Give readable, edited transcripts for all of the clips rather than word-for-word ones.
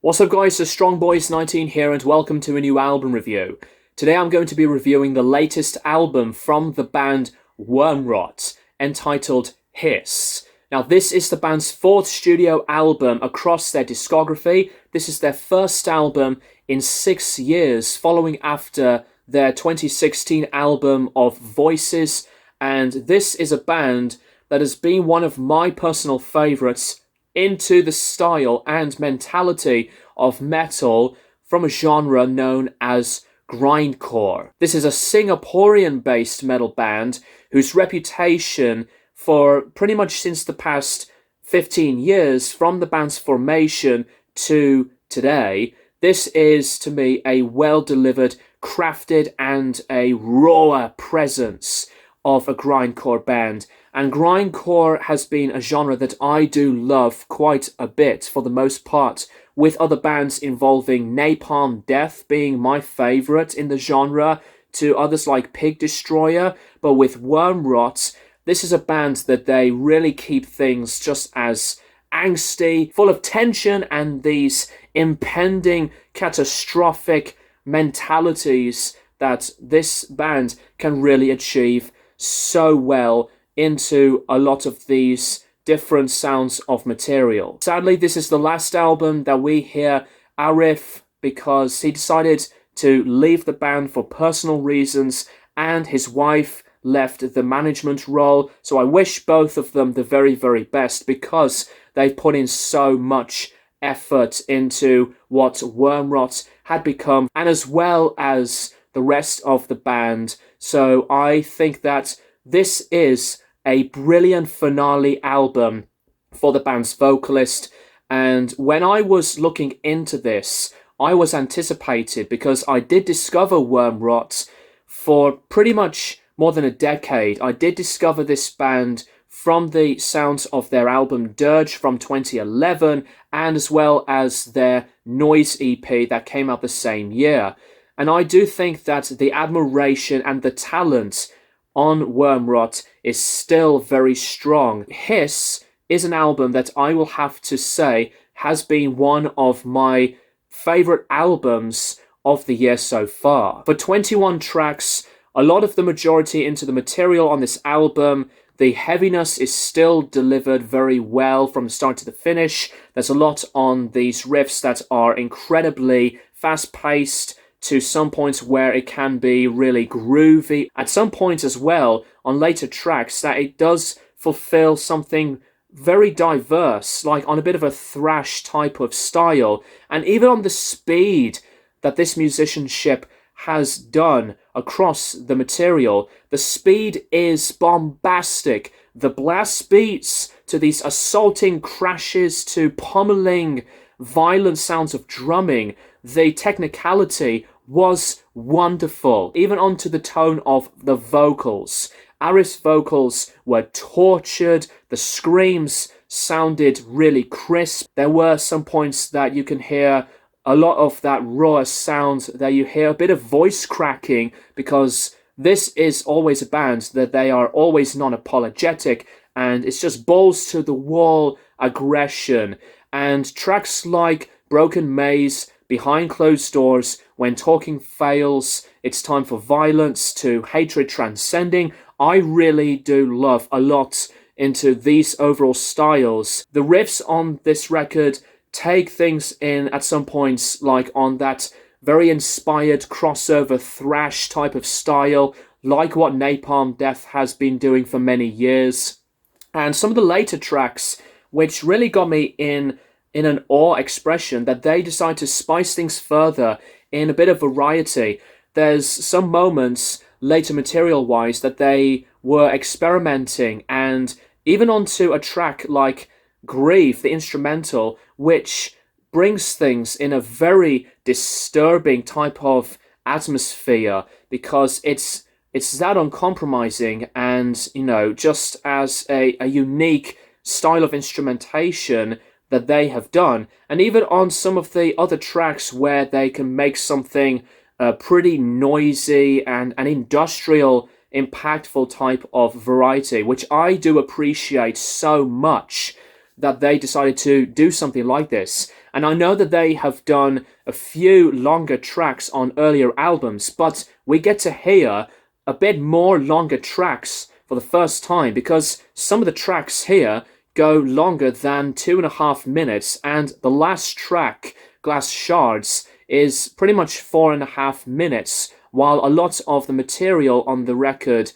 What's up guys, it's StrongBoys19 here and welcome to a new album review. Today I'm going to be reviewing the latest album from the band Wormrot, entitled Hiss. Now this is the band's fourth studio album across their discography. This is their first album in 6 years, following after their 2016 album of Voices, and this is a band that has been one of my personal favourites into the style and mentality of metal from a genre known as grindcore. This is a Singaporean-based metal band whose reputation for pretty much since the past 15 years, from the band's formation to today, this is to me a well-delivered, crafted and a raw presence of a grindcore band. And grindcore has been a genre that I do love quite a bit for the most part, with other bands involving Napalm Death being my favourite in the genre, to others like Pig Destroyer. But with Wormrot, this is a band that they really keep things just as angsty, full of tension and these impending catastrophic mentalities that this band can really achieve so well into a lot of these different sounds of material. Sadly, this is the last album that we hear Arif, because he decided to leave the band for personal reasons and his wife left the management role. So I wish both of them the very, very best, because they've put in so much effort into what Wormrot had become, and as well as the rest of the band. So I think that this is a brilliant finale album for the band's vocalist. And when I was looking into this, I was anticipated, because I did discover Wormrot for pretty much more than a decade. I did discover this band from the sounds of their album Dirge from 2011, and as well as their Noise EP that came out the same year. And I do think that the admiration and the talent on Wormrot is still very strong. Hiss is an album that I will have to say has been one of my favourite albums of the year so far. For 21 tracks, a lot of the majority into the material on this album, the heaviness is still delivered very well from the start to the finish. There's a lot on these riffs that are incredibly fast-paced, to some points where it can be really groovy. At some points as well, on later tracks, that it does fulfill something very diverse, like on a bit of a thrash type of style. And even on the speed that this musicianship has done across the material, the speed is bombastic. The blast beats to these assaulting crashes to pummeling violent sounds of drumming, the technicality was wonderful, even onto the tone of the vocals. Arif's vocals were tortured, the screams sounded really crisp. There were some points that you can hear a lot of that raw sound, that you hear a bit of voice cracking, because this is always a band that they are always non-apologetic, and it's just balls to the wall aggression. And tracks like Broken Maze, Behind Closed Doors, When Talking Fails, It's Time for Violence, to Hatred Transcending, I really do love a lot into these overall styles. The riffs on this record take things in at some points, like on that very inspired crossover thrash type of style, like what Napalm Death has been doing for many years. And some of the later tracks, which really got me in an awe expression, that they decide to spice things further in a bit of variety. There's some moments later material-wise that they were experimenting, and even onto a track like Grief, the instrumental, which brings things in a very disturbing type of atmosphere, because it's that uncompromising, and, you know, just as a unique style of instrumentation that they have done. And even on some of the other tracks where they can make something pretty noisy and an industrial, impactful type of variety, which I do appreciate so much. that they decided to do something like this. And I know that they have done a few longer tracks on earlier albums, but we get to hear a bit more longer tracks for the first time, because some of the tracks here go longer than 2.5 minutes, and the last track, Glass Shards, is pretty much 4.5 minutes, while a lot of the material on the record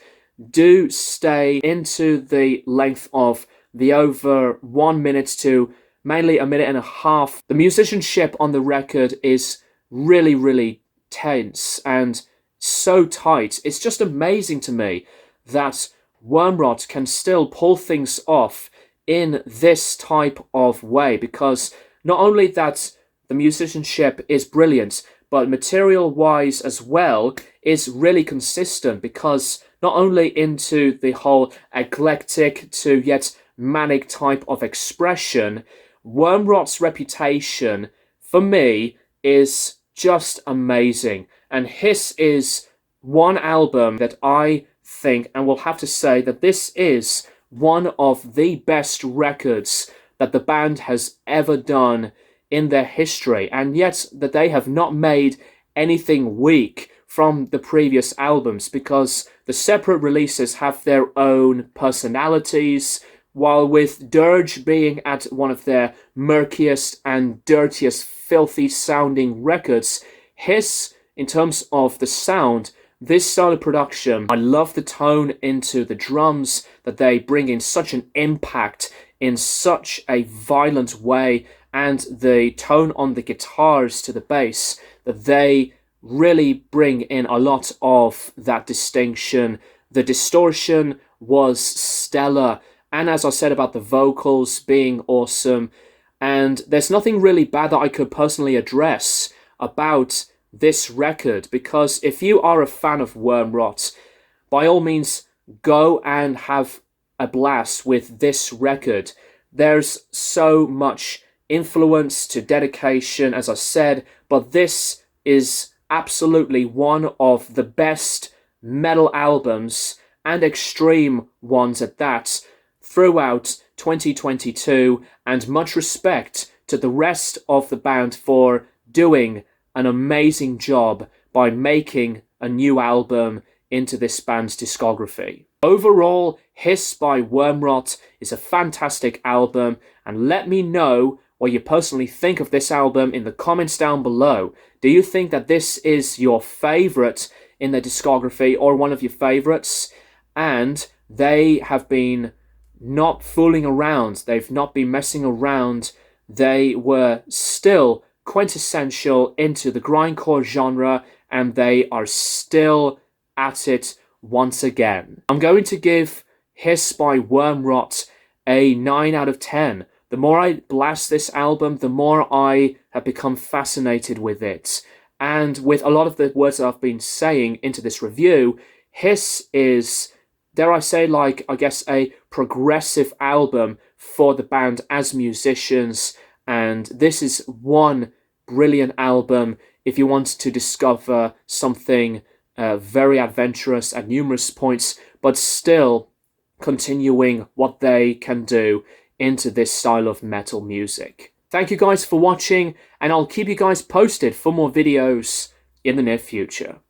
do stay into the length of the over 1 minute to mainly 1.5 minutes. The musicianship on the record is really, really tense and so tight. It's just amazing to me that Wormrot can still pull things off in this type of way, because not only that the musicianship is brilliant, but material-wise as well is really consistent, because not only into the whole eclectic to yet manic type of expression, Wormrot's reputation, for me, is just amazing. And Hiss is one album that I think, and will have to say, that this is one of the best records that the band has ever done in their history, and yet that they have not made anything weak from the previous albums, because the separate releases have their own personalities, while with Dirge being at one of their murkiest and dirtiest, filthy sounding records, Hiss, in terms of the sound, this style of production, I love the tone into the drums, that they bring in such an impact in such a violent way, and the tone on the guitars to the bass, that they really bring in a lot of that distinction. The distortion was stellar, and as I said about the vocals being awesome, and there's nothing really bad that I could personally address about this record, because if you are a fan of Wormrot, by all means go and have a blast with this record. There's so much influence to dedication, as I said, but this is absolutely one of the best metal albums, and extreme ones at that, throughout 2022, and much respect to the rest of the band for doing an amazing job by making a new album into this band's discography. Overall, Hiss by Wormrot is a fantastic album, and let me know what you personally think of this album in the comments down below. Do you think that this is your favourite in their discography, or one of your favourites? And they have been not fooling around, they've not been messing around, they were still quintessential into the grindcore genre, and they are still at it once again. I'm going to give Hiss by Wormrot a 9 out of 10. The more I blast this album, the more I have become fascinated with it. And with a lot of the words that I've been saying into this review, Hiss is, dare I say, like, I guess, a progressive album for the band as musicians. And this is one brilliant album if you want to discover something very adventurous at numerous points, but still continuing what they can do into this style of metal music. Thank you guys for watching, and I'll keep you guys posted for more videos in the near future.